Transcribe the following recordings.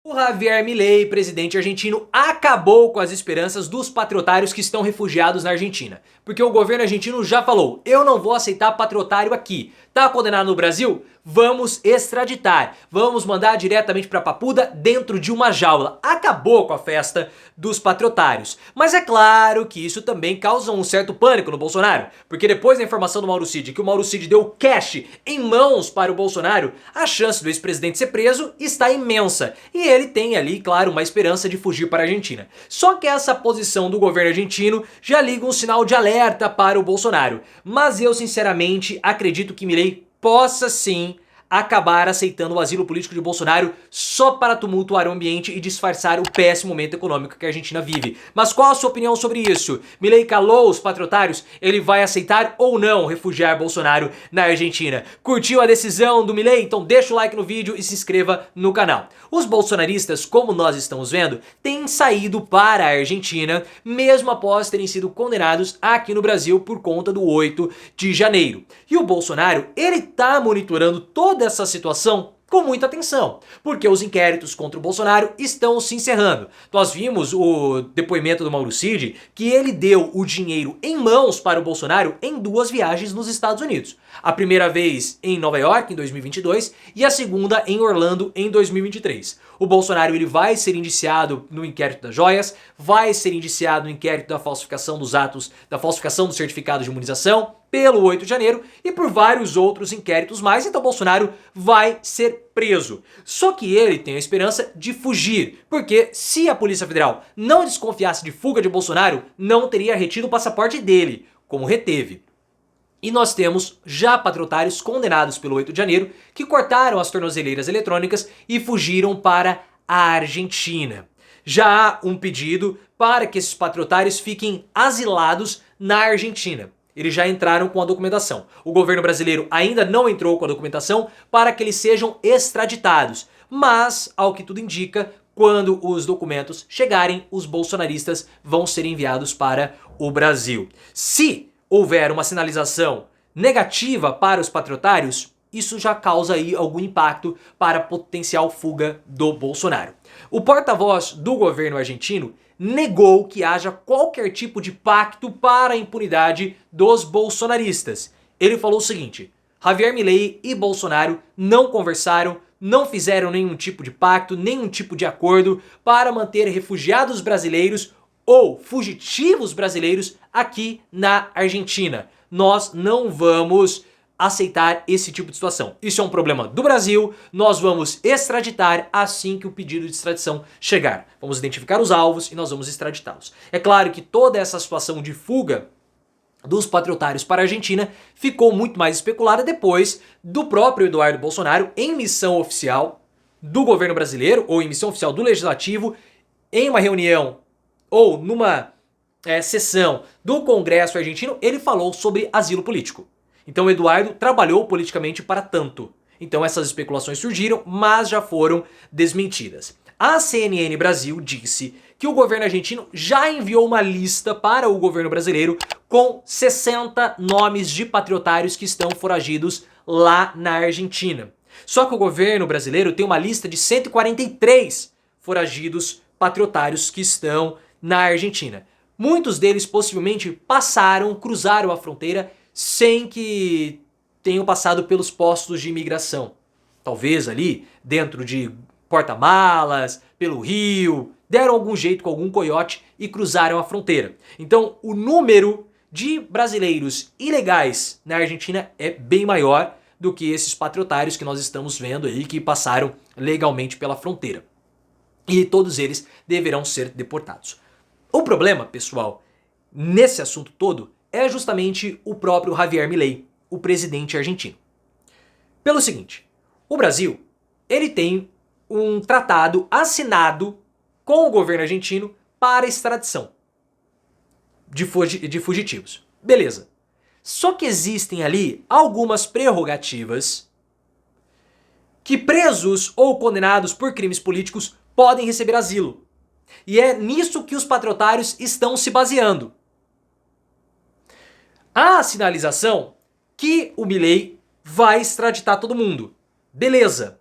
O Javier Milei, presidente argentino, acabou com as esperanças dos patriotários que estão refugiados na Argentina. Porque o governo argentino já falou, eu não vou aceitar patriotário aqui. Tá condenado no Brasil? Vamos extraditar. Vamos mandar diretamente para Papuda dentro de uma jaula. Acabou com a festa dos patriotários. Mas é claro que isso também causa um certo pânico no Bolsonaro. Porque depois da informação do Mauro Cid que o Mauro Cid deu cash em mãos para o Bolsonaro, a chance do ex-presidente ser preso está imensa. E ele tem ali, claro, uma esperança de fugir para a Argentina. Só que essa posição do governo argentino já liga um sinal de alerta para o Bolsonaro. Mas eu sinceramente acredito que Milei possa sim acabar aceitando o asilo político de Bolsonaro só para tumultuar o ambiente e disfarçar o péssimo momento econômico que a Argentina vive. Mas qual a sua opinião sobre isso? Milei calou os patriotários? Ele vai aceitar ou não refugiar Bolsonaro na Argentina? Curtiu a decisão do Milei? Então deixa o like no vídeo e se inscreva no canal. Os bolsonaristas, como nós estamos vendo, têm saído para a Argentina mesmo após terem sido condenados aqui no Brasil por conta do 8 de janeiro. E o Bolsonaro, ele tá monitorando toda essa situação com muita atenção, porque os inquéritos contra o Bolsonaro estão se encerrando. Nós vimos o depoimento do Mauro Cid que ele deu o dinheiro em mãos para o Bolsonaro em duas viagens nos Estados Unidos. A primeira vez em Nova York em 2022 e a segunda em Orlando em 2023. O Bolsonaro ele vai ser indiciado no inquérito das joias, vai ser indiciado no inquérito da falsificação dos atos, da falsificação do certificado de imunização, pelo 8 de janeiro e por vários outros inquéritos mais, então Bolsonaro vai ser preso. Só que ele tem a esperança de fugir, porque se a Polícia Federal não desconfiasse de fuga de Bolsonaro, não teria retido o passaporte dele, como reteve. E nós temos já patriotários condenados pelo 8 de janeiro que cortaram as tornozeleiras eletrônicas e fugiram para a Argentina. Já há um pedido para que esses patriotários fiquem asilados na Argentina. Eles já entraram com a documentação. O governo brasileiro ainda não entrou com a documentação para que eles sejam extraditados. Mas, ao que tudo indica, quando os documentos chegarem, os bolsonaristas vão ser enviados para o Brasil. Se houver uma sinalização negativa para os patriotários, isso já causa aí algum impacto para a potencial fuga do Bolsonaro. O porta-voz do governo argentino negou que haja qualquer tipo de pacto para a impunidade dos bolsonaristas. Ele falou o seguinte: Javier Milei e Bolsonaro não conversaram, não fizeram nenhum tipo de pacto, nenhum tipo de acordo para manter refugiados brasileiros ou fugitivos brasileiros aqui na Argentina. Nós não vamos aceitar esse tipo de situação. Isso é um problema do Brasil, nós vamos extraditar assim que o pedido de extradição chegar. Vamos identificar os alvos e nós vamos extraditá-los. É claro que toda essa situação de fuga dos patriotários para a Argentina ficou muito mais especulada depois do próprio Eduardo Bolsonaro, em missão oficial do governo brasileiro, ou em missão oficial do Legislativo, em uma reunião ou numa sessão do Congresso argentino, ele falou sobre asilo político. Então o Eduardo trabalhou politicamente para tanto. Então essas especulações surgiram, mas já foram desmentidas. A CNN Brasil disse que o governo argentino já enviou uma lista para o governo brasileiro com 60 nomes de patriotários que estão foragidos lá na Argentina. Só que o governo brasileiro tem uma lista de 143 foragidos patriotários que estão na Argentina. Muitos deles possivelmente cruzaram a fronteira sem que tenham passado pelos postos de imigração. Talvez ali dentro de porta-malas, pelo rio, deram algum jeito com algum coiote e cruzaram a fronteira. Então o número de brasileiros ilegais na Argentina é bem maior do que esses patriotários que nós estamos vendo aí que passaram legalmente pela fronteira. E todos eles deverão ser deportados. O problema, pessoal, nesse assunto todo é justamente o próprio Javier Milei, o presidente argentino. Pelo seguinte, o Brasil, ele tem um tratado assinado com o governo argentino para extradição de fugitivos. Beleza. Só que existem ali algumas prerrogativas que presos ou condenados por crimes políticos podem receber asilo. E é nisso que os patriotários estão se baseando. Há a sinalização que o Milei vai extraditar todo mundo. Beleza.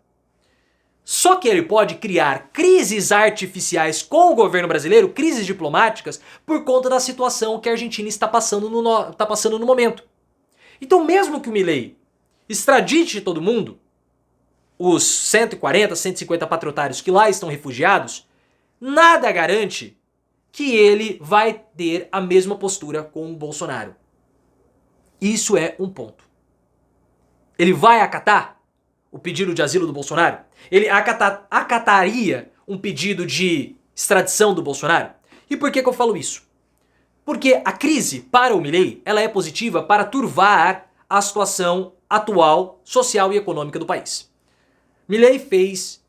Só que ele pode criar crises artificiais com o governo brasileiro, crises diplomáticas, por conta da situação que a Argentina está passando no momento. Então, mesmo que o Milei extradite todo mundo, os 140, 150 patriotários que lá estão refugiados, nada garante que ele vai ter a mesma postura com o Bolsonaro. Isso é um ponto. Ele vai acatar o pedido de asilo do Bolsonaro? Ele acataria um pedido de extradição do Bolsonaro? E por que eu falo isso? Porque a crise para o Milei, ela é positiva para turvar a situação atual, social e econômica do país. Milei fez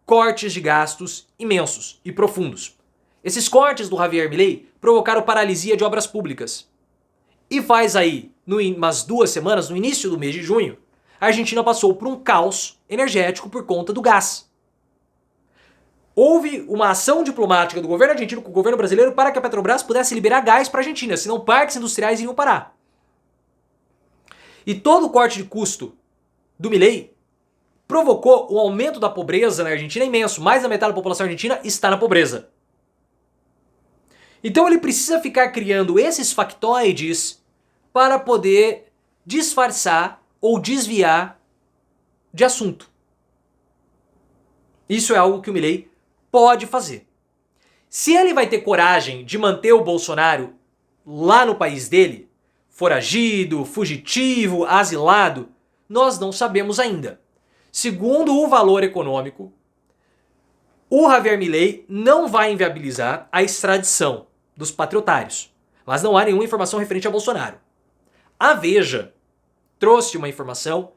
cortes de gastos imensos e profundos. Esses cortes do Javier Milei provocaram paralisia de obras públicas. E faz aí, umas 2 semanas, no início do mês de junho, a Argentina passou por um caos energético por conta do gás. Houve uma ação diplomática do governo argentino com o governo brasileiro para que a Petrobras pudesse liberar gás para a Argentina, senão parques industriais iriam parar. E todo o corte de custo do Milei provocou um aumento da pobreza na Argentina imenso. Mais da metade da população argentina está na pobreza. Então ele precisa ficar criando esses factoides para poder disfarçar ou desviar de assunto. Isso é algo que o Milei pode fazer. Se ele vai ter coragem de manter o Bolsonaro lá no país dele, foragido, fugitivo, asilado, nós não sabemos ainda. Segundo o valor econômico, o Javier Milei não vai inviabilizar a extradição dos patriotários, mas não há nenhuma informação referente a Bolsonaro. A Veja trouxe uma informação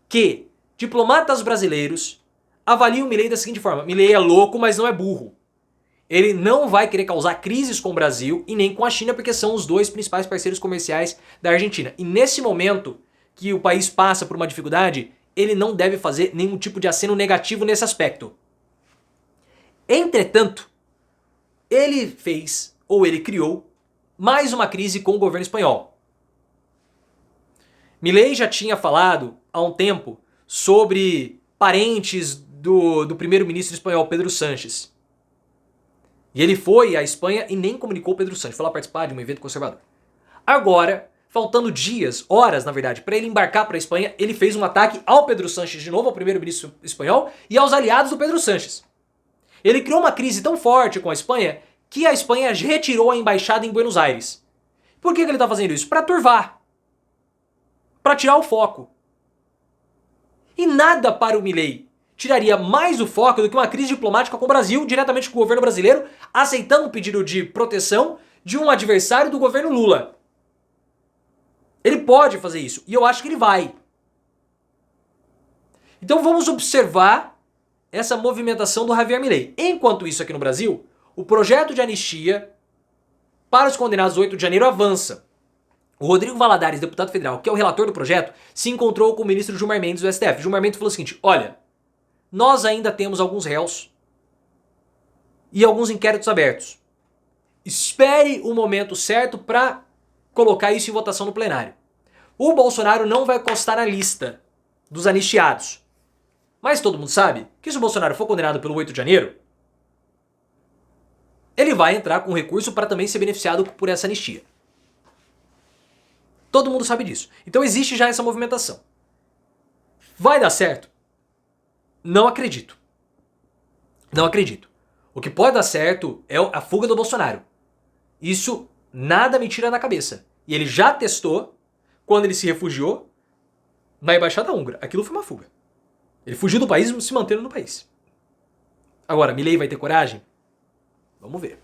que diplomatas brasileiros avaliam o Milei da seguinte forma: Milei é louco, mas não é burro. Ele não vai querer causar crises com o Brasil e nem com a China, porque são os 2 principais parceiros comerciais da Argentina. E nesse momento que o país passa por uma dificuldade, ele não deve fazer nenhum tipo de aceno negativo nesse aspecto. Entretanto, ele fez, ou ele criou, mais uma crise com o governo espanhol. Milei já tinha falado há um tempo sobre parentes do primeiro-ministro espanhol, Pedro Sánchez. E ele foi à Espanha e nem comunicou o Pedro Sánchez, foi lá participar de um evento conservador. Agora, faltando dias, horas na verdade, para ele embarcar para a Espanha, ele fez um ataque ao Pedro Sánchez de novo, ao primeiro-ministro espanhol, e aos aliados do Pedro Sánchez. Ele criou uma crise tão forte com a Espanha que a Espanha retirou a embaixada em Buenos Aires. Por que ele está fazendo isso? Para turvar. Para tirar o foco. E nada para o Milei tiraria mais o foco do que uma crise diplomática com o Brasil, diretamente com o governo brasileiro, aceitando o pedido de proteção de um adversário do governo Lula. Ele pode fazer isso, e eu acho que ele vai. Então vamos observar essa movimentação do Javier Milei. Enquanto isso, aqui no Brasil, o projeto de anistia para os condenados do 8 de janeiro avança. O Rodrigo Valadares, deputado federal, que é o relator do projeto, se encontrou com o ministro Gilmar Mendes do STF. Gilmar Mendes falou o seguinte: olha, nós ainda temos alguns réus e alguns inquéritos abertos. Espere o momento certo para colocar isso em votação no plenário. O Bolsonaro não vai constar na lista dos anistiados. Mas todo mundo sabe que se o Bolsonaro for condenado pelo 8 de janeiro, ele vai entrar com recurso para também ser beneficiado por essa anistia. Todo mundo sabe disso. Então existe já essa movimentação. Vai dar certo? Não acredito. Não acredito. O que pode dar certo é a fuga do Bolsonaro. Isso nada me tira da cabeça. E ele já testou quando ele se refugiou na embaixada húngara. Aquilo foi uma fuga. Ele fugiu do país e se mantendo no país. Agora, Milei vai ter coragem? Vamos ver.